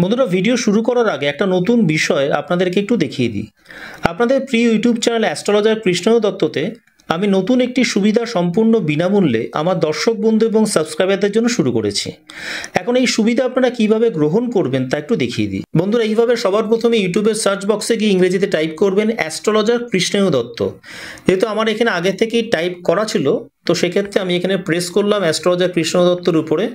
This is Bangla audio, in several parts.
বন্ধুরা, ভিডিও শুরু করার আগে একটা নতুন বিষয় আপনাদেরকে একটু দেখিয়ে দিই। আপনাদের প্রিয় ইউটিউব চ্যানেল অ্যাস্ট্রোলজার কৃষ্ণেন্দু দত্ততে আমি নতুন একটি সুবিধা সম্পূর্ণ বিনামূল্যে আমার দর্শক বন্ধু এবং সাবস্ক্রাইবারদের জন্য শুরু করেছি। এখন এই সুবিধা আপনারা কিভাবে গ্রহণ করবেন তা একটু দেখিয়ে দিই। বন্ধুরা, এইভাবে সবার প্রথমে ইউটিউবের সার্চ বক্সে গিয়ে ইংরেজিতে টাইপ করবেন অ্যাস্ট্রোলজার কৃষ্ণেন্দু দত্ত। যেহেতু আমার এখানে আগে থেকেই টাইপ করা ছিল, তো সেক্ষেত্রে আমি এখানে প্রেস করলাম অ্যাস্ট্রোলজার কৃষ্ণেন্দু দত্তর উপরে।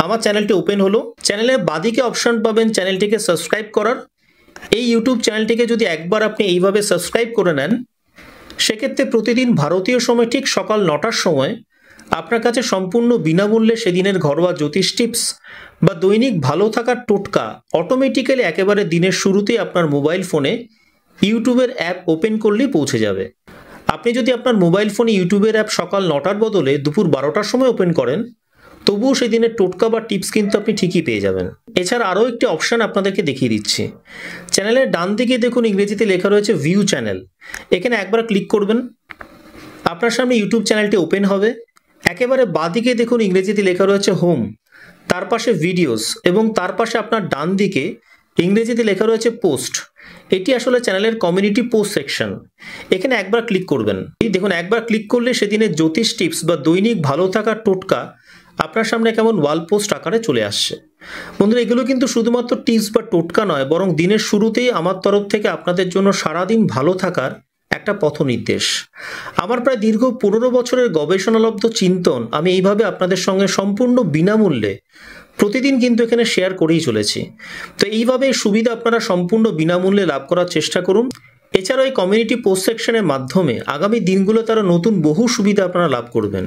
আমার চ্যানেলটি ওপেন হলো। চ্যানেলের বাদিকে অপশন পাবেন চ্যানেলটিকে সাবস্ক্রাইব করার। এই ইউটিউব চ্যানেলটিকে যদি একবার আপনি এইভাবে সাবস্ক্রাইব করে নেন, সেক্ষেত্রে প্রতিদিন ভারতীয় সময় ঠিক সকাল 9টার সময় আপনার কাছে সম্পূর্ণ বিনামূল্যে সেদিনের ঘরোয়া জ্যোতিষ টিপস বা দৈনিক ভালো থাকার টোটকা অটোমেটিক্যালি একেবারে দিনের শুরুতেই আপনার মোবাইল ফোনে ইউটিউবের অ্যাপ ওপেন করলেই পৌঁছে যাবে। আপনি যদি আপনার মোবাইল ফোনে ইউটিউবের অ্যাপ সকাল 9টার বদলে দুপুর 12টার সময় ওপেন করেন, তবুও সেই দিনের টোটকা বা টিপস কিন্তু আপনি ঠিকই পেয়ে যাবেন। এছাড়া আরও একটি অপশান আপনাদেরকে দেখিয়ে দিচ্ছি। চ্যানেলের ডান দিকে দেখুন ইংরেজিতে লেখা রয়েছে ভিউ চ্যানেল। এখানে একবার ক্লিক করবেন, আপনার সামনে ইউটিউব চ্যানেলটি ওপেন হবে। একেবারে বাঁদিকে দেখুন ইংরেজিতে লেখা রয়েছে হোম, তার পাশে ভিডিওস এবং তার পাশে আপনার ডান দিকে ইংরেজিতে লেখা রয়েছে পোস্ট। এটি আসলে চ্যানেলের কমিউনিটি পোস্ট সেকশন। এখানে একবার ক্লিক করবেন। দেখুন, একবার ক্লিক করলে সেদিনের জ্যোতিষ টিপস বা দৈনিক ভালো থাকার টোটকা আপনার সামনে কেমন ওয়াল পোস্ট আকারে চলে আসছে। বন্ধুরা, এগুলো কিন্তু শুধুমাত্র টিপস বা টোটকা নয়, বরং দিনের শুরুতেই আমার তরফ থেকে আপনাদের জন্য সারাদিন ভালো থাকার একটা পথ নির্দেশ। আমার প্রায় দীর্ঘ 15 বছরের গবেষণালব্ধ চিন্তন আমি এইভাবে আপনাদের সঙ্গে সম্পূর্ণ বিনামূল্যে প্রতিদিন কিন্তু এখানে শেয়ার করেই চলেছি। তো এইভাবে এই সুবিধা আপনারা সম্পূর্ণ বিনামূল্যে লাভ করার চেষ্টা করুন। এছাড়াও এই কমিউনিটি পোস্ট সেকশনের মাধ্যমে আগামী দিনগুলোতে আরও নতুন বহু সুবিধা আপনারা লাভ করবেন।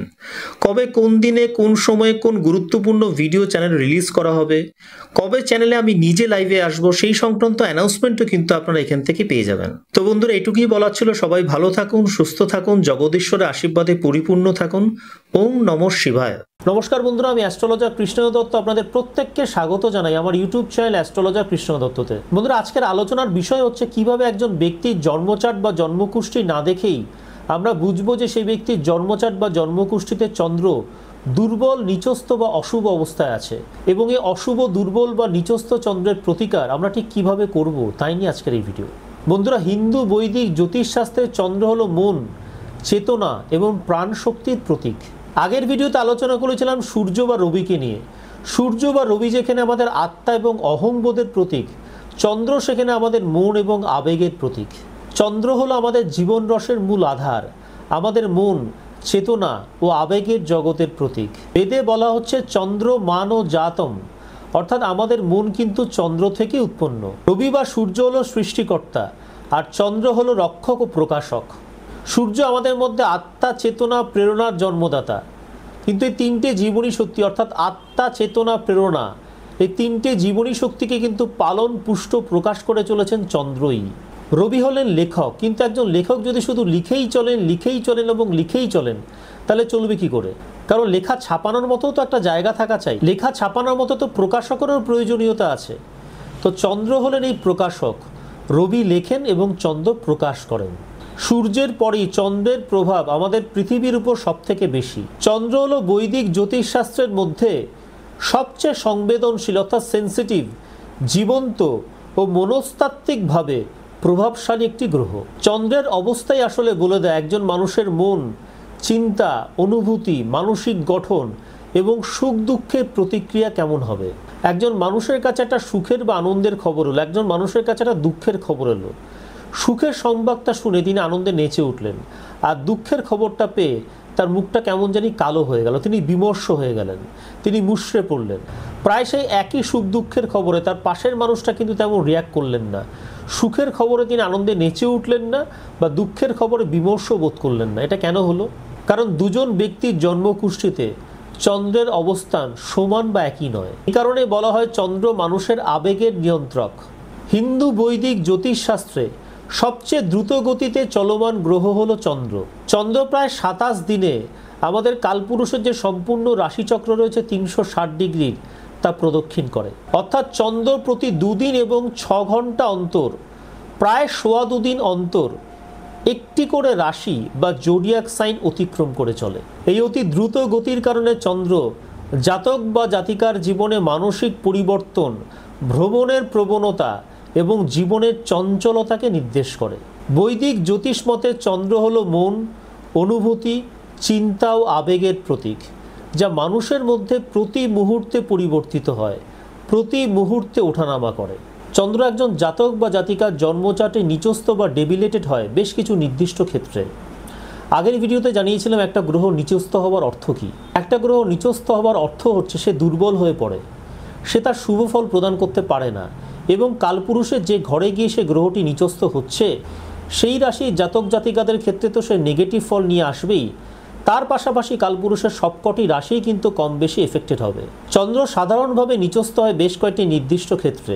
কবে কোন দিনে কোন সময়ে কোন গুরুত্বপূর্ণ ভিডিও চ্যানেল রিলিজ করা হবে, কবে চ্যানেলে আমি নিজে লাইভে আসব, সেই সংক্রান্ত অ্যানাউন্সমেন্টও কিন্তু আপনারা এখান থেকে পেয়ে যাবেন। তো বন্ধুরা, এটুকুই বলার ছিল। সবাই ভালো থাকুন, সুস্থ থাকুন, জগদীশ্বরের আশীর্বাদে পরিপূর্ণ থাকুন। ওম নমঃ শিবায়। নমস্কার বন্ধুরা, আমি অ্যাস্ট্রোলজার কৃষ্ণেন্দু দত্ত আপনাদের প্রত্যেককে স্বাগত জানাই আমার ইউটিউব চ্যানেল অ্যাস্ট্রোলজার কৃষ্ণেন্দু দত্ততে। বন্ধুরা, আজকের আলোচনার বিষয় হচ্ছে কিভাবে একজন ব্যক্তির জন্মচার্ট বা জন্মকুষ্ঠি না দেখেই আমরা বুঝবো যে সেই ব্যক্তির জন্মচার্ট বা জন্মকুষ্ঠিতে চন্দ্র দুর্বল, নিচস্থ বা অশুভ অবস্থায় আছে, এবং এই অশুভ, দুর্বল বা নিচস্থ চন্দ্রের প্রতিকার আমরা ঠিক কিভাবে করব, তাই নিয়ে আজকের এই ভিডিও। বন্ধুরা, হিন্দু বৈদিক জ্যোতিষশাস্ত্রের চন্দ্র হলো মন, চেতনা এবং প্রাণ শক্তির প্রতীক। আগের ভিডিওতে আলোচনা করেছিলাম সূর্য বা রবিকে নিয়ে। সূর্য বা রবি যেখানে আমাদের আত্মা এবং অহংবোধের প্রতীক, চন্দ্র সেখানে আমাদের মন এবং আবেগের প্রতীক। চন্দ্র হলো আমাদের জীবন রসের মূল আধার, আমাদের মন, চেতনা ও আবেগের জগতের প্রতীক। বেদে বলা হচ্ছে চন্দ্র মান ও জাতম, অর্থাৎ আমাদের মন কিন্তু চন্দ্র থেকে উৎপন্ন। রবি বা সূর্য হলো সৃষ্টিকর্তা, আর চন্দ্র হলো রক্ষক ও প্রকাশক। সূর্য আমাদের মধ্যে আত্মা, চেতনা, প্রেরণার জন্মদাতা। কিন্তু এই তিনটে জীবনী শক্তি, অর্থাৎ আত্মা, চেতনা, প্রেরণা, এই তিনটে জীবনী শক্তিকে কিন্তু পালন, পুষ্ট, প্রকাশ করে চলেছেন চন্দ্রই। রবি হলেন লেখক, কিন্তু একজন লেখক যদি শুধু লিখেই চলেন এবং লিখেই চলেন, তাহলে চলবে কি করে? কারণ লেখা ছাপানোর মতো তো একটা জায়গা থাকা চাই, লেখা ছাপানোর মতো তো প্রকাশকেরও প্রয়োজনীয়তা আছে। তো চন্দ্র হলেন এই প্রকাশক। রবি লেখেন এবং চন্দ্র প্রকাশ করেন। সূর্যের পরই চন্দ্রের প্রভাব আমাদের পৃথিবীর উপর সবথেকে বেশি। চন্দ্র হলো বৈদিক জ্যোতিষশাস্ত্রের মধ্যে সবচেয়ে সংবেদনশীল, অর্থাৎ সেন্সিটিভ, জীবন্ত ও মনস্তাত্ত্বিকভাবে প্রভাবশালী একটি গ্রহ। চন্দ্রের অবস্থাই আসলে বলে দেয় একজন মানুষের মন, চিন্তা, অনুভূতি, মানসিক গঠন এবং সুখ দুঃখের প্রতিক্রিয়া কেমন হবে। একজন মানুষের কাছে একটা সুখের বা আনন্দের খবর হলো, একজন মানুষের কাছে একটা দুঃখের খবর এলো। সুখের সংবাদটা শুনে তিনি আনন্দে নেচে উঠলেন, আর দুঃখের খবরটা পেয়ে তার মুখটা কেমন জানি কালো হয়ে গেল, তিনি বিমর্ষ হয়ে গেলেন, তিনি মুষড়ে পড়লেন। প্রায় সেই একই সুখ দুঃখের খবরে তার পাশের মানুষটা কিন্তু তেমন রিয়াক্ট করলেন না। সুখের খবরে তিনি আনন্দে নেচে উঠলেন না, বা দুঃখের খবরে বিমর্ষ বোধ করলেন না। এটা কেন হলো? কারণ দুজন ব্যক্তির জন্মকুষ্ঠিতে চন্দ্রের অবস্থান সমান বা একই নয়। এই কারণে বলা হয় চন্দ্র মানুষের আবেগের নিয়ন্ত্রক। হিন্দু বৈদিক জ্যোতিষশাস্ত্রে সবচেয়ে দ্রুত গতিতে চলমান গ্রহ হলো চন্দ্র। চন্দ্র প্রায় 27 দিনে আমাদের কালপুরুষের যে সম্পূর্ণ রাশিচক্র রয়েছে 360 ডিগ্রির, তা প্রদক্ষিণ করে। অর্থাৎ চন্দ্র প্রতি 2 দিন এবং 6 ঘন্টা অন্তর, প্রায় 2.25 দিন অন্তর একটি করে রাশি বা জোডিয়াক সাইন অতিক্রম করে চলে। এই অতি দ্রুত গতির কারণে চন্দ্র জাতক বা জাতিকার জীবনে মানসিক পরিবর্তন, ভ্রমণের প্রবণতা এবং জীবনের চঞ্চলতাকে নির্দেশ করে। বৈদিক জ্যোতিষ মতে চন্দ্র হলো মন, অনুভূতি, চিন্তা ও আবেগের প্রতীক, যা মানুষের মধ্যে প্রতি মুহূর্তে পরিবর্তিত হয়, প্রতি মুহূর্তে ওঠানামা করে। চন্দ্র একজন জাতক বা জাতিকার জন্মচার্টে নিচস্থ বা ডেবিলেটেড হয় বেশ কিছু নির্দিষ্ট ক্ষেত্রে। আগের ভিডিওতে জানিয়েছিলাম একটা গ্রহ নিচস্থ হওয়ার অর্থ কী। একটা গ্রহ নিচস্থ হওয়ার অর্থ হচ্ছে সে দুর্বল হয়ে পড়ে, সে তার শুভ ফল প্রদান করতে পারে না, এবং কালপুরুষের যে ঘরে গিয়ে সে গ্রহটি নিচস্থ হচ্ছে সেই রাশির জাতক জাতিকাদের ক্ষেত্রে তো সে নেগেটিভ ফল নিয়ে আসবেই, তার পাশাপাশি কালপুরুষের সবকটি রাশিই কিন্তু কম বেশি এফেক্টেড হবে। চন্দ্র সাধারণভাবে নিচস্থ হয় বেশ কয়েকটি নির্দিষ্ট ক্ষেত্রে।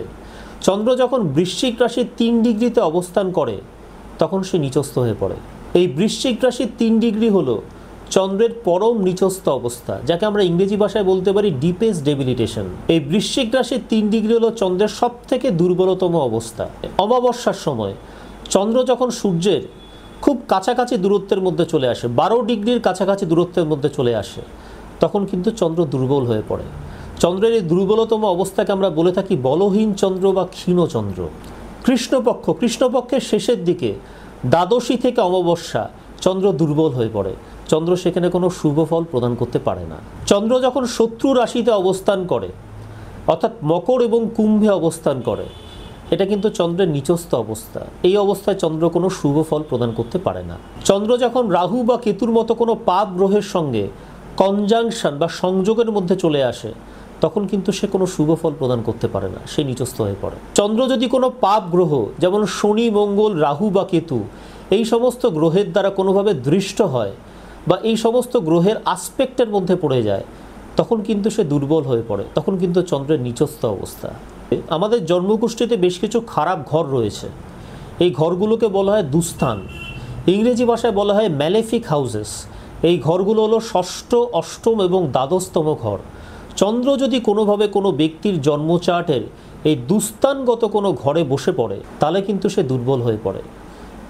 চন্দ্র যখন বৃশ্চিক রাশির 3 ডিগ্রিতে অবস্থান করে তখন সে নিচস্থ হয়ে পড়ে। এই বৃশ্চিক রাশির 3 ডিগ্রি হলো চন্দ্রের পরম নিচস্থ অবস্থা, যাকে আমরা ইংরেজি ভাষায় বলতে পারি ডিপেস্ট ডেবিলিটেশন। এই বৃশ্চিক রাশির 3 ডিগ্রি হলো চন্দ্রের সব থেকে দুর্বলতম অবস্থা। অমাবস্যার সময় চন্দ্র যখন সূর্যের খুব কাছাকাছি দূরত্বের মধ্যে চলে আসে, 12 ডিগ্রির কাছাকাছি দূরত্বের মধ্যে চলে আসে, তখন কিন্তু চন্দ্র দুর্বল হয়ে পড়ে। চন্দ্রের এই দুর্বলতম অবস্থাকে আমরা বলে থাকি বলহীন চন্দ্র বা ক্ষীণ চন্দ্র। কৃষ্ণপক্ষের শেষের দিকে দ্বাদশী থেকে অমাবস্যা চন্দ্র দুর্বল হয়ে পড়ে, চন্দ্র সেখানে কোনো শুভ ফল প্রদান করতে পারে না। চন্দ্র যখন শত্রু রাশিতে অবস্থান করে, অর্থাৎ মকর এবং কুম্ভে অবস্থান করে, এটা কিন্তু চন্দ্রের নিচস্থ অবস্থা। এই অবস্থায় চন্দ্র কোনো শুভ ফল প্রদান করতে পারে না। চন্দ্র যখন রাহু বা কেতুর মতো কোনো পাপ গ্রহের সঙ্গে কনজাংশন বা সংযোগের মধ্যে চলে আসে তখন কিন্তু সে কোনো শুভ ফল প্রদান করতে পারে না, সে নিচস্থ হয়ে পড়ে। চন্দ্র যদি কোনো পাপ গ্রহ যেমন শনি, মঙ্গল, রাহু বা কেতু এই সমস্ত গ্রহের দ্বারা কোনোভাবে দৃষ্ট হয় বা এই সমস্ত গ্রহের আসপেক্টের মধ্যে পড়ে যায় তখন কিন্তু সে দুর্বল হয়ে পড়ে, তখন কিন্তু চন্দ্রের নিচস্থ অবস্থা। আমাদের জন্মকুষ্ঠিতে বেশ কিছু খারাপ ঘর রয়েছে, এই ঘরগুলোকে বলা হয় দুস্থান, ইংরেজি ভাষায় বলা হয় ম্যালেফিক হাউসেস। এই ঘরগুলো হলো ষষ্ঠ, অষ্টম এবং দ্বাদশতম ঘর। চন্দ্র যদি কোনোভাবে কোনো ব্যক্তির জন্মচার্টের এই দুস্থানগত কোনো ঘরে বসে পড়ে তাহলে কিন্তু সে দুর্বল হয়ে পড়ে,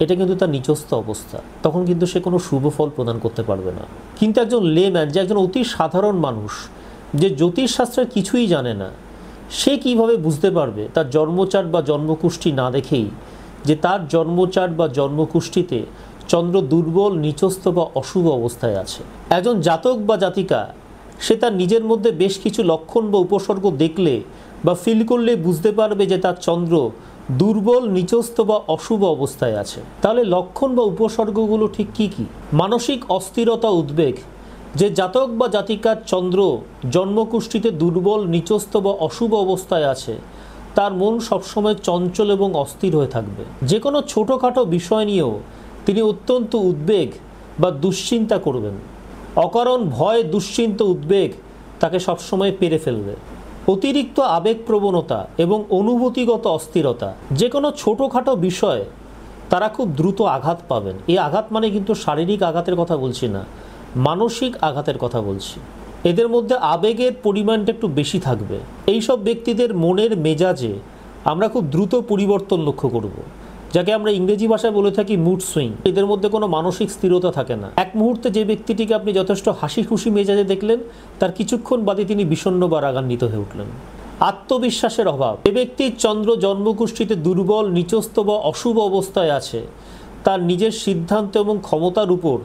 এটা কিন্তু তার নিচস্থ অবস্থা, তখন কিন্তু সে কোনো শুভ ফল প্রদান করতে পারবে না। কিন্তু একজন লেম্যান, যে একজন অতি সাধারণ মানুষ, যে জ্যোতিষশাস্ত্রের কিছুই জানে না, সে কিভাবে বুঝতে পারবে তার জন্মচার্ট বা জন্মকুষ্ঠি না দেখেই যে তার জন্মচার্ট বা জন্মকুষ্ঠিতে চন্দ্র দুর্বল, নিচস্থ বা অশুভ অবস্থায় আছে? একজন জাতক বা জাতিকা সে তার নিজের মধ্যে বেশ কিছু লক্ষণ বা উপসর্গ দেখলে বা ফিল করলে বুঝতে পারবে যে তার চন্দ্র দুর্বল, নিচস্থ বা অশুভ অবস্থায় আছে। তাহলে লক্ষণ বা উপসর্গগুলো ঠিক কি কি? মানসিক অস্থিরতা, উদ্বেগ। যে জাতক বা জাতিকার চন্দ্র জন্মকুষ্ঠিতে দুর্বল, নিচস্থ বা অশুভ অবস্থায় আছে তার মন সবসময় চঞ্চল এবং অস্থির হয়ে থাকবে। যে কোনো ছোটোখাটো বিষয় নিয়েও তিনি অত্যন্ত উদ্বেগ বা দুশ্চিন্তা করবেন। অকারণ ভয়, দুশ্চিন্তা, উদ্বেগ তাকে সবসময় পেরে ফেলবে। অতিরিক্ত আবেগপ্রবণতা এবং অনুভূতিগত অস্থিরতা। যে কোনো ছোটোখাটো বিষয়ে তারা খুব দ্রুত আঘাত পাবেন। এই আঘাত মানে কিন্তু শারীরিক আঘাতের কথা বলছি না, মানসিক আঘাতের কথা বলছি। এদের মধ্যে আবেগের পরিমাণটা একটু বেশি থাকবে। এই সব ব্যক্তিদের মনের মেজাজে আমরা খুব দ্রুত পরিবর্তন লক্ষ্য করব, যাকে আমরা ইংরেজি ভাষায় বলে থাকি মুড সুইং। এদের মধ্যে কোনো মানসিক স্থিরতা থাকে না। এক মুহূর্তে যে ব্যক্তিটিকে আপনি যথেষ্ট হাসি খুশি মেজাজে দেখলেন, তার কিছুক্ষণ বাদে তিনি বিষণ্ণ বা রাগান্বিত হয়ে উঠলেন। আত্মবিশ্বাসের অভাব। যে ব্যক্তির চন্দ্র জন্মকুষ্ঠিতে দুর্বল, নিচস্থ বা অশুভ অবস্থায় আছে তার নিজের সিদ্ধান্ত এবং ক্ষমতার উপর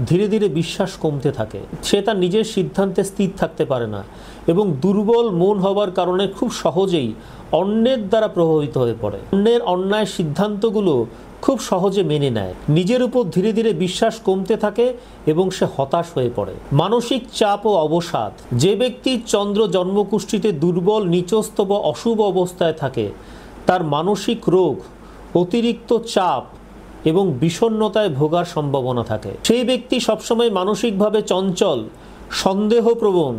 ধীরে ধীরে বিশ্বাস কমতে থাকে। সে তার নিজের সিদ্ধান্তে স্থির থাকতে পারে না এবং দুর্বল মন হওয়ার কারণে খুব সহজেই অন্যের দ্বারা প্রভাবিত হয়ে পড়ে। অন্যের অন্যায় সিদ্ধান্তগুলো খুব সহজে মেনে নেয়। নিজের উপর ধীরে ধীরে বিশ্বাস কমতে থাকে এবং সে হতাশ হয়ে পড়ে। মানসিক চাপ ও অবসাদ। যে ব্যক্তির চন্দ্র জন্মকুষ্ঠিতে দুর্বল, নিচস্থ বা অশুভ অবস্থায় থাকে তার মানসিক রোগ, অতিরিক্ত চাপ এবং বিষণ্ণতায় ভোগার সম্ভাবনা থাকে। সেই ব্যক্তি সবসময় মানসিকভাবে চঞ্চল, সন্দেহপ্রবণ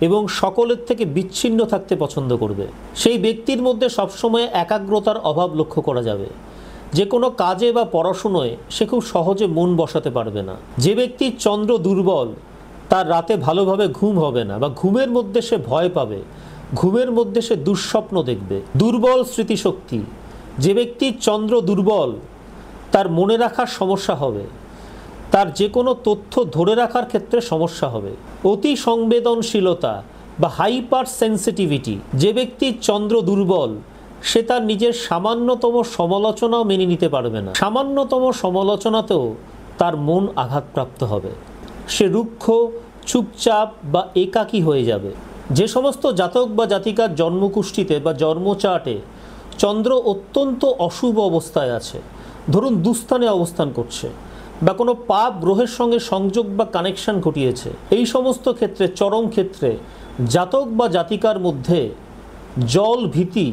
এবং সকলের থেকে বিচ্ছিন্ন থাকতে পছন্দ করবে। সেই ব্যক্তির মধ্যে সবসময় একাগ্রতার অভাব লক্ষ্য করা যাবে। যে কোনো কাজে বা পড়াশুনোয় সে খুব সহজে মন বসাতে পারবে না। যে ব্যক্তির চন্দ্র দুর্বল তার রাতে ভালোভাবে ঘুম হবে না বা ঘুমের মধ্যে সে ভয় পাবে, ঘুমের মধ্যে সে দুঃস্বপ্ন দেখবে। দুর্বল স্মৃতিশক্তি। যে ব্যক্তির চন্দ্র দুর্বল তার মনে রাখার সমস্যা হবে, তার যে কোনো তথ্য ধরে রাখার ক্ষেত্রে সমস্যা হবে। অতি সংবেদনশীলতা বা হাইপার সেন্সিটিভিটি। যে ব্যক্তির চন্দ্র দুর্বল সে তার নিজের সামান্যতম সমালোচনাও মেনে নিতে পারবে না, সামান্যতম সমালোচনাতেও তার মন আঘাতপ্রাপ্ত হবে, সে রুক্ষ, চুপচাপ বা একাকী হয়ে যাবে। যে সমস্ত জাতক বা জাতিকার জন্মকুষ্ঠিতে বা জন্মচার্টে চন্দ্র অত্যন্ত অশুভ অবস্থায় আছে, ধরুন দুস্থানে অবস্থান করছে বা কোনো পাপ গ্রহের সঙ্গে সংযোগ বা কানেকশন ঘটিয়েছে, এই সমস্ত ক্ষেত্রে চরম ক্ষেত্রে জাতক বা জাতিকার মধ্যে জল ভীতি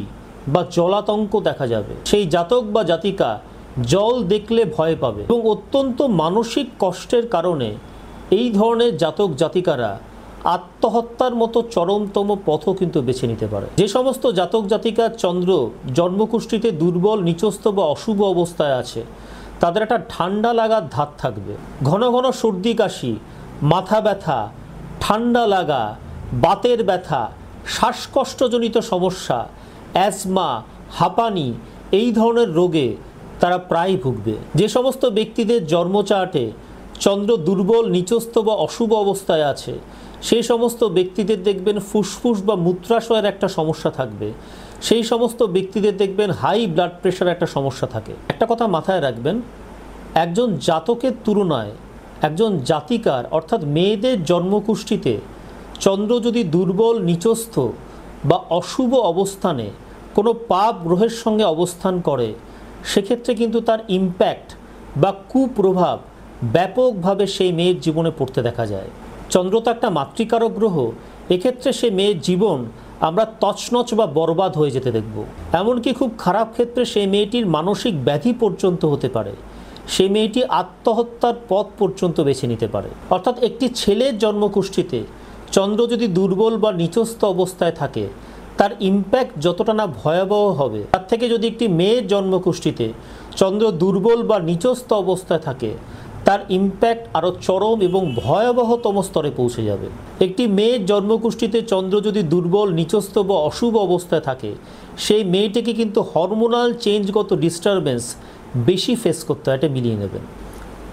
বা জলাতঙ্ক দেখা যাবে। সেই জাতক বা জাতিকা জল দেখলে ভয় পাবে এবং অত্যন্ত মানসিক কষ্টের কারণে এই ধরনের জাতক জাতিকারা আত্মহত্যার মতো চরমতম পথও কিন্তু বেছে নিতে পারে। যে সমস্ত জাতক জাতিকার চন্দ্র জন্মকুষ্ঠিতে দুর্বল, নিচস্থ বা অশুভ অবস্থায় আছে তাদের একটা ঠান্ডা লাগার ধাত থাকবে, ঘন ঘন সর্দি কাশি, মাথা ব্যথা, ঠান্ডা লাগা, বাতের ব্যথা, শ্বাসকষ্টজনিত সমস্যা, অ্যাজমা, হাঁপানি, এই ধরনের রোগে তারা প্রায় ভুগবে। যে সমস্ত ব্যক্তিদের জন্মচার্টে চন্দ্র দুর্বল, নিচস্থ বা অশুভ অবস্থায় আছে সেই সমস্ত ব্যক্তিদের দেখবেন ফুসফুস বা মূত্রাশয়ের একটা সমস্যা থাকবে, সেই সমস্ত ব্যক্তিদের দেখবেন হাই ব্লাড প্রেশার একটা সমস্যা থাকে। একটা কথা মাথায় রাখবেন, একজন জাতকের তুলনায় একজন জাতিকার অর্থাৎ মেয়েদের জন্মকুষ্ঠিতে চন্দ্র যদি দুর্বল, নিচস্থ বা অশুভ অবস্থানে কোনো পাপ গ্রহের সঙ্গে অবস্থান করে সেক্ষেত্রে কিন্তু তার ইম্প্যাক্ট বা কুপ্রভাব ব্যাপকভাবে সেই মেয়ের জীবনে পড়তে দেখা যায়। চন্দ্র তো একটা মাতৃকারক গ্রহ, এক্ষেত্রে সে মেয়ের জীবন আমরা তছনছ বা বরবাদ হয়ে যেতে দেখব। এমনকি খুব খারাপ ক্ষেত্রে সেই মেয়েটির মানসিক ব্যাধি পর্যন্ত হতে পারে, সেই মেয়েটি আত্মহত্যার পথ পর্যন্ত বেছে নিতে পারে। অর্থাৎ একটি ছেলের জন্মকুষ্ঠিতে চন্দ্র যদি দুর্বল বা নিচস্থ অবস্থায় থাকে তার ইম্প্যাক্ট যতটা না ভয়াবহ হবে, তার থেকে যদি একটি মেয়ের জন্মকুষ্ঠিতে চন্দ্র দুর্বল বা নিচস্থ অবস্থায় থাকে তার ইম্প্যাক্ট আরও চরম এবং ভয়াবহতম স্তরে পৌঁছে যাবে। একটি মেয়ের জন্মকুষ্ঠিতে চন্দ্র যদি দুর্বল, নিচস্থ বা অশুভ অবস্থায় থাকে সেই মেয়েটিকে কিন্তু হরমোনাল চেঞ্জগত ডিস্টারবেন্স বেশি ফেস করতে হয়, এটা মিলিয়ে নেবেন।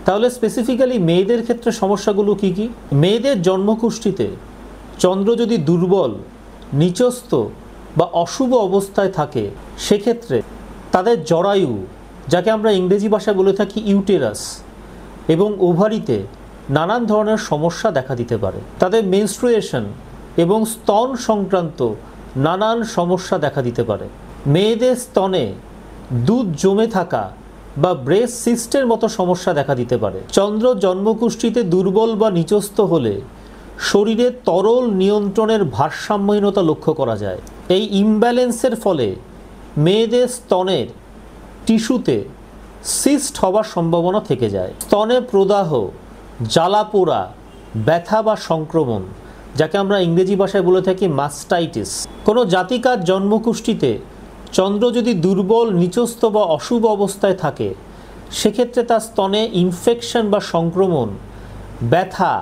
তাহলে স্পেসিফিক্যালি মেয়েদের ক্ষেত্রে সমস্যাগুলো কি কি? মেয়েদের জন্মকুষ্ঠিতে চন্দ্র যদি দুর্বল, নিচস্থ বা অশুভ অবস্থায় থাকে সেক্ষেত্রে তাদের জরায়ু, যাকে আমরা ইংরেজি ভাষায় বলে থাকি ইউটেরাস, এবং ওভারিতে নানান ধরনের সমস্যা দেখা দিতে পারে। তাদের মেনস্ট্রুয়েশন এবং স্তন সংক্রান্ত নানান সমস্যা দেখা দিতে পারে। মেয়েদের স্তনে দুধ জমে থাকা বা ব্রেস্ট সিস্টের মতো সমস্যা দেখা দিতে পারে। চন্দ্র জন্মকুষ্ঠিতে দুর্বল বা নিচস্থ হলে শরীরে তরল নিয়ন্ত্রণের ভারসাম্যহীনতা লক্ষ্য করা যায়। এই ইমব্যালেন্সের ফলে মেয়েদের স্তনের টিস্যুতে সিস্ট হওয়ার সম্ভাবনা থেকে যায়। স্তনে প্রদাহ, জ্বালাপোড়া, ব্যথা বা সংক্রমণ, যাকে আমরা ইংরেজি ভাষায় বলে থাকি মাস্টাইটিস। কোনো জাতিকার জন্মকুষ্ঠিতে চন্দ্র যদি দুর্বল, নিচস্থ বা অশুভ অবস্থায় থাকে সেক্ষেত্রে তার স্তনে ইনফেকশন বা সংক্রমণ, ব্যথা,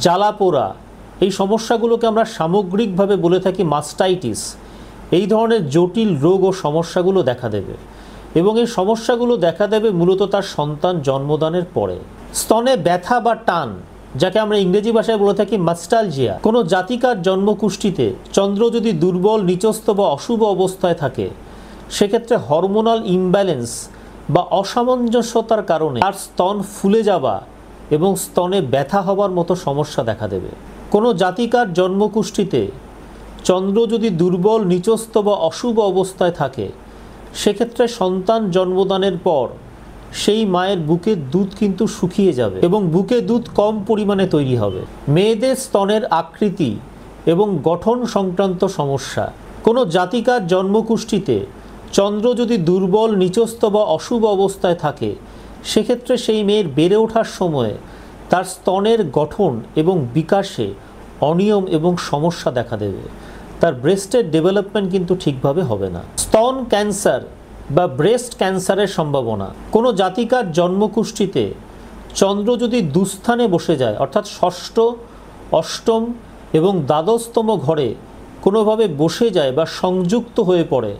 জ্বালাপোড়া, এই সমস্যাগুলোকে আমরা সামগ্রিকভাবে বলে থাকি মাস্টাইটিস। এই ধরনের জটিল রোগ ও সমস্যাগুলো দেখা দেবে এবং এই সমস্যাগুলো দেখা দেবে মূলত তার সন্তান জন্মদানের পরে। স্তনে ব্যথা বা টান, যাকে আমরা ইংরেজি ভাষায় বলে থাকি মাস্টালজিয়া। কোনো জাতিকার জন্মকুষ্ঠিতে চন্দ্র যদি দুর্বল, নিচস্থ বা অশুভ অবস্থায় থাকে সেক্ষেত্রে হরমোনাল ইমব্যালেন্স বা অসামঞ্জস্যতার কারণে তার স্তন ফুলে যাওয়া এবং স্তনে ব্যথা হওয়ার মতো সমস্যা দেখা দেবে। কোনো জাতিকার জন্মকুষ্ঠিতে চন্দ্র যদি দুর্বল, নিচস্থ বা অশুভ অবস্থায় থাকে সেক্ষেত্রে সন্তান জন্মদানের পর সেই মায়ের বুকের দুধ কিন্তু শুকিয়ে যাবে এবং বুকে দুধ কম পরিমাণে তৈরি হবে। মেয়েদের স্তনের আকৃতি এবং গঠন সংক্রান্ত সমস্যা। কোনো জাতিকার জন্মকুষ্ঠিতে চন্দ্র যদি দুর্বল, নিচস্থ বা অশুভ অবস্থায় থাকে সেক্ষেত্রে সেই মেয়ের বেড়ে ওঠার সময়ে তার স্তনের গঠন এবং বিকাশে অনিয়ম এবং সমস্যা দেখা দেবে। তার ব্রেস্টের ডেভেলপমেন্ট কিন্তু ঠিকভাবে হবে না। স্তন ক্যান্সার বা ব্রেস্ট ক্যান্সারের সম্ভাবনা। কোনো জাতিকার জন্মকুষ্ঠিতে চন্দ্র যদি দুস্থানে বসে যায় অর্থাৎ ষষ্ঠ, অষ্টম এবং দ্বাদশতম ঘরে কোনোভাবে বসে যায় বা সংযুক্ত হয়ে পড়ে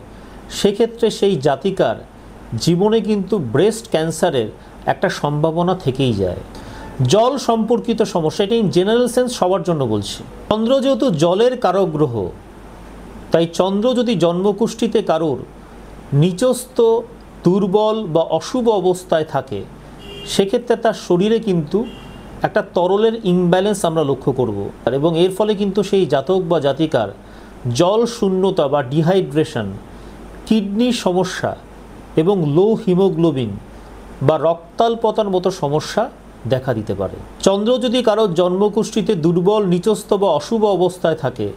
সেক্ষেত্রে সেই জাতিকার জীবনে কিন্তু ব্রেস্ট ক্যান্সারের একটা সম্ভাবনা থেকেই যায়। জল সম্পর্কিত সমস্যা, এটা ইন জেনারেল সেন্স সবার জন্য বলছি। চন্দ্র যেহেতু জলের কারক গ্রহ, তাই চন্দ্র যদি জন্মকুষ্ঠিতে কারোর নিচস্থ, দুর্বল বা অশুভ অবস্থায় থাকে, সেক্ষেত্রে তার শরীরে কিন্তু একটা তরলের ইমব্যালেন্স আমরা লক্ষ্য করব, এবং এর ফলে কিন্তু সেই জাতক বা জাতিকার জল শূন্যতা বা ডিহাইড্রেশন, কিডনির সমস্যা এবং লো হিমোগ্লোবিন বা রক্তাল্পতার মতো সমস্যা দেখা দিতে পারে। চন্দ্র যদি কারো জন্মকুষ্ঠিতে দুর্বল, নিচস্থ বা অশুভ অবস্থায় থাকে,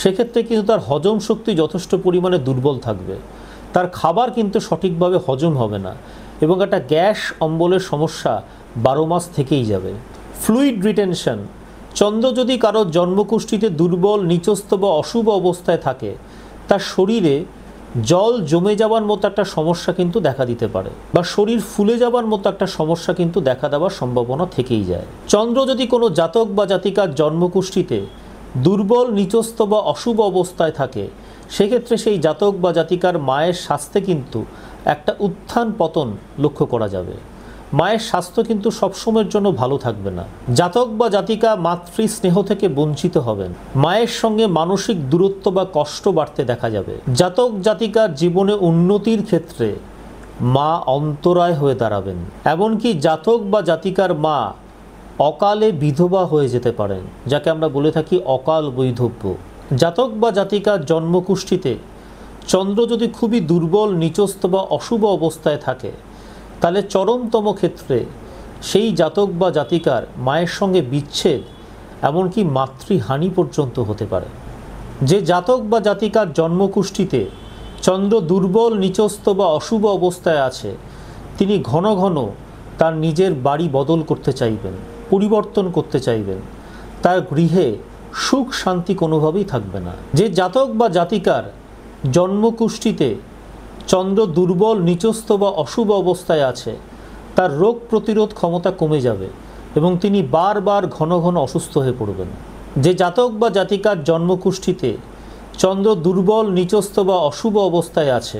সেক্ষেত্রে কিন্তু তার হজম শক্তি যথেষ্ট পরিমাণে দুর্বল থাকবে, তার খাবার কিন্তু সঠিকভাবে হজম হবে না, এবং একটা গ্যাস অম্বলের সমস্যা 12 মাস থেকেই যাবে। ফ্লুইড রিটেনশন, চন্দ্র যদি কারো জন্মকুষ্ঠিতে দুর্বল, নিচস্থ বা অশুভ অবস্থায় থাকে, তার শরীরে জল জমে যাওয়ার মতো একটা সমস্যা কিন্তু দেখা দিতে পারে, বা শরীর ফুলে যাওয়ার মতো একটা সমস্যা কিন্তু দেখা দেওয়ার সম্ভাবনা থেকেই যায়। চন্দ্র যদি কোনো জাতক বা জাতিকার জন্মকুষ্ঠিতে দুর্বল, নিচস্থ বা অশুভ অবস্থায় থাকে, সেক্ষেত্রে সেই জাতক বা জাতিকার মায়ের স্বাস্থ্যে কিন্তু একটা উত্থান পতন লক্ষ্য করা যাবে। মায়ের স্বাস্থ্য কিন্তু সবসময়ের জন্য ভালো থাকবে না। জাতক বা জাতিকা মাতৃ স্নেহ থেকে বঞ্চিত হবেন, মায়ের সঙ্গে মানসিক দূরত্ব বা কষ্ট বাড়তে দেখা যাবে। জাতক জাতিকার জীবনে উন্নতির ক্ষেত্রে মা অন্তরায় হয়ে দাঁড়াবেন, এমনকি জাতক বা জাতিকার মা অকালে বিধবা হয়ে যেতে পারেন, যাকে আমরা বলে থাকি অকাল বৈধব্য। জাতক বা জাতিকার জন্মকুষ্ঠিতে চন্দ্র যদি খুবই দুর্বল, নিচস্থ বা অশুভ অবস্থায় থাকে, তাহলে চরমতম ক্ষেত্রে সেই জাতক বা জাতিকার মায়ের সঙ্গে বিচ্ছেদ, এমনকি মাতৃহানি পর্যন্ত হতে পারে। যে জাতক বা জাতিকার জন্মকুষ্ঠিতে চন্দ্র দুর্বল, নিচস্থ বা অশুভ অবস্থায় আছে, তিনি ঘন ঘন তার নিজের বাড়ি বদল করতে চাইবেন, পরিবর্তন করতে চাইবেন, তার গৃহে সুখ শান্তি কোনোভাবেই থাকবে না। যে জাতক বা জাতিকার জন্মকুষ্ঠিতে চন্দ্র দুর্বল, নিচস্থ বা অশুভ অবস্থায় আছে, তার রোগ প্রতিরোধ ক্ষমতা কমে যাবে এবং তিনি বারবার ঘন ঘন অসুস্থ হয়ে পড়বেন। যে জাতক বা জাতিকার জন্মকুষ্ঠিতে চন্দ্র দুর্বল, নিচস্থ বা অশুভ অবস্থায় আছে,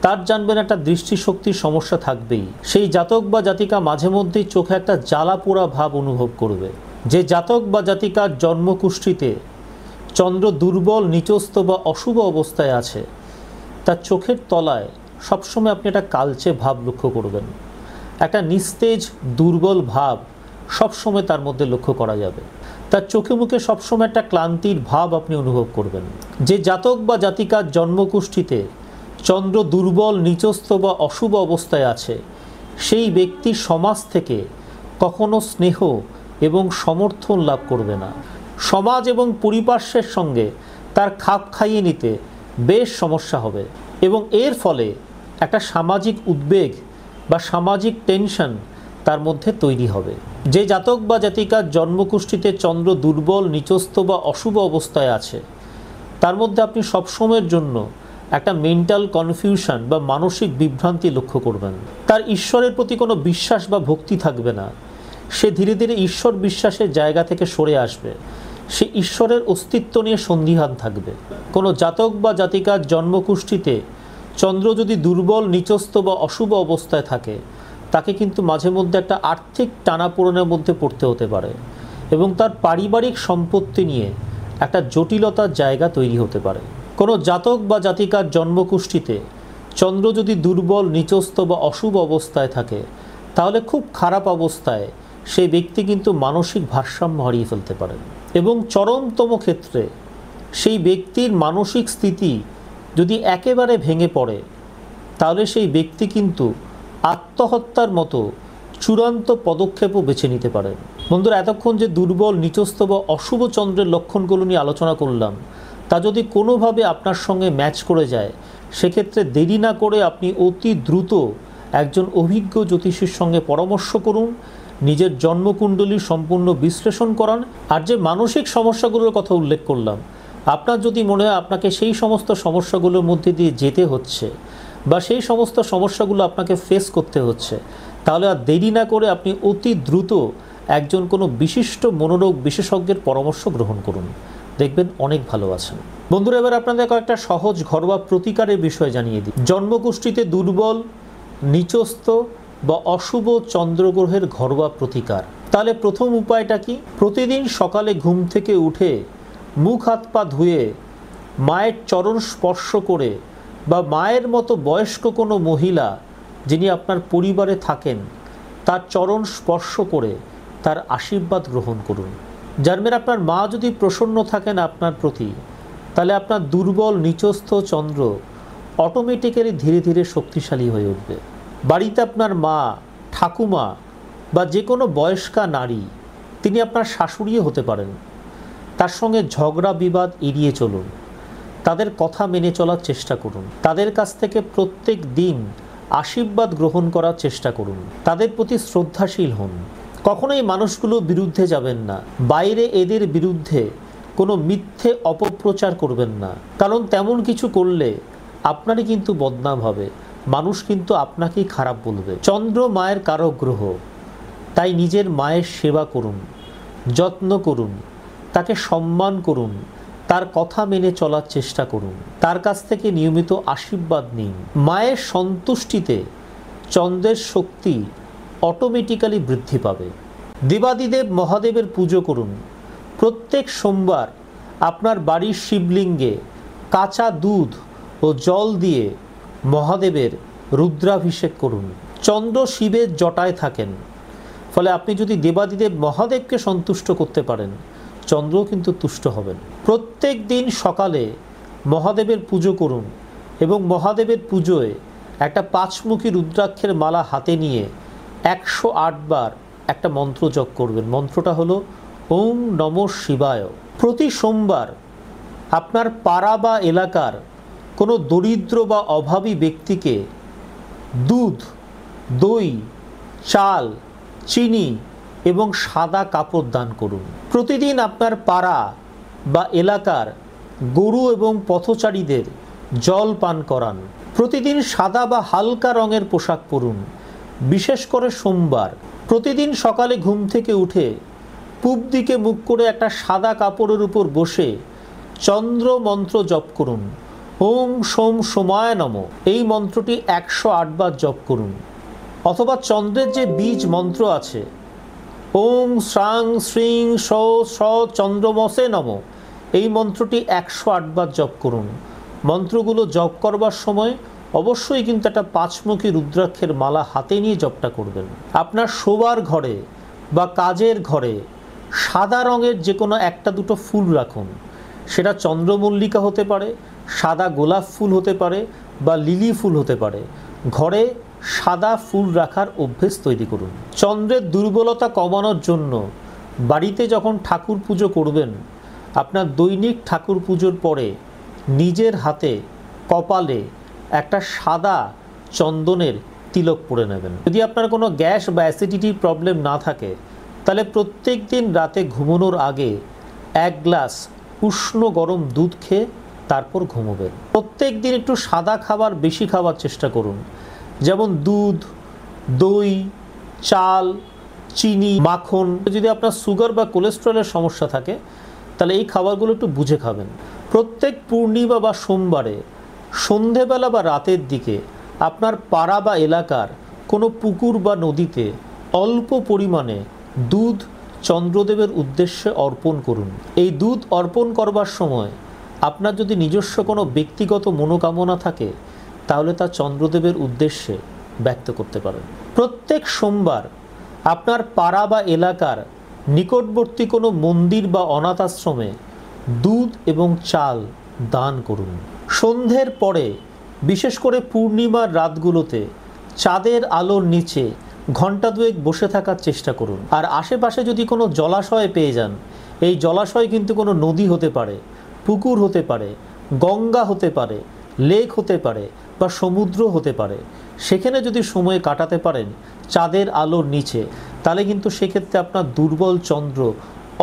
তার জানবেন একটা দৃষ্টিশক্তির সমস্যা থাকবেই। সেই জাতক বা জাতিকা মাঝে মধ্যেই চোখে একটা জ্বালা পোড়া ভাব অনুভব করবে। যে জাতক বা জাতিকার জন্মকুষ্ঠিতে চন্দ্র দুর্বল, নিচস্থ বা অশুভ অবস্থায় আছে, তার চোখের তলায় সবসময় আপনি একটা কালচে ভাব লক্ষ্য করবেন, একটা নিস্তেজ দুর্বল ভাব সবসময় তার মধ্যে লক্ষ্য করা যাবে। তার চোখে মুখে সবসময় একটা ক্লান্তির ভাব আপনি অনুভব করবেন। যে জাতক বা জাতিকার জন্মকুষ্ঠিতে চন্দ্র দুর্বল, নিচস্থ বা অশুভ অবস্থায় আছে, সেই ব্যক্তি সমাজ থেকে কখনো স্নেহ এবং সমর্থন লাভ করবে না। সমাজ এবং পরিপার্শ্বের সঙ্গে তার খাপ খাইয়ে নিতে বেশ সমস্যা হবে, এবং এর ফলে একটা সামাজিক উদ্বেগ বা সামাজিক টেনশন তার মধ্যে তৈরি হবে। যে জাতক বা জাতিকার জন্মকুষ্ঠিতে চন্দ্র দুর্বল, নিচস্থ বা অশুভ অবস্থায় আছে, তার মধ্যে আপনি সবসময়ের জন্য একটা মেন্টাল কনফিউশন বা মানসিক বিভ্রান্তি লক্ষ্য করবেন। তার ঈশ্বরের প্রতি কোনো বিশ্বাস বা ভক্তি থাকবে না, সে ধীরে ধীরে ঈশ্বর বিশ্বাসের জায়গা থেকে সরে আসবে, সে ঈশ্বরের অস্তিত্ব নিয়ে সন্দিহান থাকবে। কোনো জাতক বা জাতিকার জন্মকুষ্ঠিতে চন্দ্র যদি দুর্বল, নিচস্থ বা অশুভ অবস্থায় থাকে, তাকে কিন্তু মাঝে মধ্যে একটা আর্থিক টানাপোড়েনের মধ্যে পড়তে হতে পারে, এবং তার পারিবারিক সম্পত্তি নিয়ে একটা জটিলতার জায়গা তৈরি হতে পারে। কোনো জাতক বা জাতিকার জন্মকুষ্ঠিতে চন্দ্র যদি দুর্বল, নিচস্থ বা অশুভ অবস্থায় থাকে, তাহলে খুব খারাপ অবস্থায় সেই ব্যক্তি কিন্তু মানসিক ভারসাম্য হারিয়ে ফেলতে পারেন, এবং চরমতম ক্ষেত্রে সেই ব্যক্তির মানসিক স্থিতি যদি একেবারে ভেঙে পড়ে, তাহলে সেই ব্যক্তি কিন্তু আত্মহত্যার মতো চূড়ান্ত পদক্ষেপও বেছে নিতে পারেন। বন্ধুরা, এতক্ষণ যে দুর্বল, নিচস্থ বা অশুভ চন্দ্রের লক্ষণগুলো নিয়ে আলোচনা করলাম, তা যদি কোনোভাবে আপনার সঙ্গে ম্যাচ করে যায়, সেক্ষেত্রে দেরি না করে আপনি অতি দ্রুত একজন অভিজ্ঞ জ্যোতিষীর সঙ্গে পরামর্শ করুন, নিজের জন্মকুণ্ডলী সম্পূর্ণ বিশ্লেষণ করান। আর যে মানসিক সমস্যাগুলোর কথা উল্লেখ করলাম, আপনার যদি মনে হয় আপনাকে সেই সমস্ত সমস্যাগুলোর মধ্যে দিয়ে যেতে হচ্ছে বা সেই সমস্ত সমস্যাগুলো আপনাকে ফেস করতে হচ্ছে, তাহলে আর দেরি না করে আপনি অতি দ্রুত একজন কোনো বিশিষ্ট মনোরোগ বিশেষজ্ঞের পরামর্শ গ্রহণ করুন, দেখবেন অনেক ভালো আছেন। বন্ধুরা, এবার আপনাদের কয়েকটা সহজ ঘরোয়া প্রতিকারের বিষয় জানিয়ে দিই। জন্মকুষ্ঠিতে দুর্বল, নিচস্থ বা অশুভ চন্দ্রগ্রহের ঘরোয়া প্রতিকার। তাহলে প্রথম উপায়টা কি? প্রতিদিন সকালে ঘুম থেকে উঠে মুখ হাত পা ধুয়ে মায়ের চরণ স্পর্শ করে বা মায়ের মতো বয়স্ক কোনো মহিলা যিনি আপনার পরিবারে থাকেন তার চরণ স্পর্শ করে তার আশীর্বাদ গ্রহণ করুন। যার মেয়ে আপনার মা যদি প্রসন্ন থাকেন আপনার প্রতি, তাহলে আপনার দুর্বল নিচস্থ চন্দ্র অটোমেটিক্যালি ধীরে ধীরে শক্তিশালী হয়ে উঠবে। বাড়িতে আপনার মা, ঠাকুমা বা যে কোনো বয়স্কা নারী, তিনি আপনার শাশুড়িও হতে পারেন, তার সঙ্গে ঝগড়া বিবাদ এড়িয়ে চলুন, তাদের কথা মেনে চলার চেষ্টা করুন, তাদের কাছ থেকে প্রত্যেক দিন আশীর্বাদ গ্রহণ করার চেষ্টা করুন, তাদের প্রতি শ্রদ্ধাশীল হন। কখনোই মানুষগুলোর বিরুদ্ধে যাবেন না, বাইরে এদের বিরুদ্ধে কোনো মিথ্যে অপপ্রচার করবেন না, কারণ তেমন কিছু করলে আপনারই কিন্তু বদনাম হবে, মানুষ কিন্তু আপনাকেই খারাপ বলবে। চন্দ্র মায়ের কারক গ্রহ, তাই নিজের মায়ের সেবা করুন, যত্ন করুন, তাকে সম্মান করুন, তার কথা মেনে চলার চেষ্টা করুন, তার কাছ থেকে নিয়মিত আশীর্বাদ নিন। মায়ের সন্তুষ্টিতে চন্দ্রের শক্তি অটোমেটিক্যালি বৃদ্ধি পাবে। দেবাদিদেব মহাদেবের পুজো করুন। প্রত্যেক সোমবার আপনার বাড়ির শিবলিঙ্গে কাঁচা দুধ ও জল দিয়ে মহাদেবের রুদ্রাভিষেক করুন। চন্দ্র শিবের জটায় থাকেন, ফলে আপনি যদি দেবাদিদেব মহাদেবকে সন্তুষ্ট করতে পারেন, চন্দ্রও কিন্তু তুষ্ট হবেন। প্রত্যেক দিন সকালে মহাদেবের পুজো করুন এবং মহাদেবের পুজোয় একটা পাঁচমুখী রুদ্রাক্ষের মালা হাতে নিয়ে 108 বার একটা মন্ত্র জপ করবেন। মন্ত্রটা হলো ওম নমঃ শিবায়। প্রতি সোমবার আপনার পাড়া বা এলাকার কোনো দরিদ্র বা অভাবী ব্যক্তিকে দুধ, দই, চাল, চিনি এবং সাদা কাপড় দান করুন। প্রতিদিন আপনার পাড়া বা এলাকার গরু এবং পথচারীদের জল পান করান। প্রতিদিন সাদা বা হালকা রঙের পোশাক পরুন, বিশেষ করে সোমবার। প্রতিদিন সকালে ঘুম থেকে উঠে পূব দিকে মুখ করে একটা সাদা কাপড়ের উপর বসে চন্দ্র মন্ত্র জপ করুন। ওম সোম সোমায় নমঃ, এই মন্ত্রটি 108 বার জপ করুন। অথবা চন্দ্রের যে বীজ মন্ত্র আছে, ওম শ্রাং শ্রীং স চন্দ্রমসে নমঃ, এই মন্ত্রটি 108 বার জপ করুন। মন্ত্রগুলো জপ করবার সময় অবশ্যই কিন্তু একটা পাঁচমুখী রুদ্রাক্ষের মালা হাতে নিয়ে জপটা করবেন। আপনার শোবার ঘরে বা কাজের ঘরে সাদা রঙের যে কোনো একটা দুটো ফুল রাখুন। সেটা চন্দ্রমল্লিকা হতে পারে, সাদা গোলাপ ফুল হতে পারে বা লিলি ফুল হতে পারে। ঘরে সাদা ফুল রাখার অভ্যেস তৈরি করুন। চন্দ্রের দুর্বলতা কমানোর জন্য বাড়িতে যখন ঠাকুর পুজো করবেন, আপনার দৈনিক ঠাকুর পুজোর পরে নিজের হাতে কপালে একটা সাদা চন্দনের তিলক পরে নেবেন। যদি আপনার কোনো গ্যাস বা অ্যাসিডিটির প্রবলেম না থাকে, তাহলে প্রত্যেক দিন রাতে ঘুমানোর আগে 1 গ্লাস উষ্ণ গরম দুধ খেয়ে তারপর ঘুমোবেন। প্রত্যেক দিন একটু সাদা খাবার বেশি খাওয়ার চেষ্টা করুন, যেমন দুধ, দই, চাল, চিনি, মাখন। যদি আপনার সুগার বা কোলেস্টেরলের সমস্যা থাকে, তাহলে এই খাবারগুলো একটু বুঝে খাবেন। প্রত্যেক পূর্ণিমা বা সোমবারে সন্ধেবেলা বা রাতের দিকে আপনার পাড়া বা এলাকার কোনো পুকুর বা নদীতে অল্প পরিমাণে দুধ চন্দ্রদেবের উদ্দেশ্যে অর্পণ করুন। এই দুধ অর্পণ করবার সময় আপনার যদি নিজস্ব কোনো ব্যক্তিগত মনোকামনা থাকে, তাহলে তা চন্দ্রদেবের উদ্দেশ্যে ব্যক্ত করতে পারেন। প্রত্যেক সোমবার আপনার পাড়া বা এলাকার নিকটবর্তী কোনো মন্দির বা অনাথ আশ্রমে দুধ এবং চাল দান করুন। সন্ধ্যের পরে, বিশেষ করে পূর্ণিমার রাতগুলোতে চাঁদের আলোর নিচে ঘন্টা দুয়েক বসে থাকার চেষ্টা করুন। আর আশেপাশে যদি কোনো জলাশয় পেয়ে যান, এই জলাশয় কিন্তু কোনো নদী হতে পারে, পুকুর হতে পারে, গঙ্গা হতে পারে, লেক হতে পারে বা সমুদ্র হতে পারে, সেখানে যদি সময় কাটাতে পারেন চাঁদের আলোর নিচে, তাহলে কিন্তু সেক্ষেত্রে আপনার দুর্বল চন্দ্র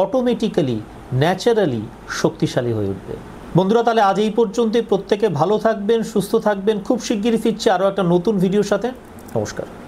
অটোমেটিক্যালি ন্যাচারালি শক্তিশালী হয়ে উঠবে। বন্ধুরা, তাহলে আজ এই পর্যন্তই। প্রত্যেকে ভালো থাকবেন, সুস্থ থাকবেন। খুব শিগগিরই ফিরছে আরও একটা নতুন ভিডিওর সাথে। নমস্কার।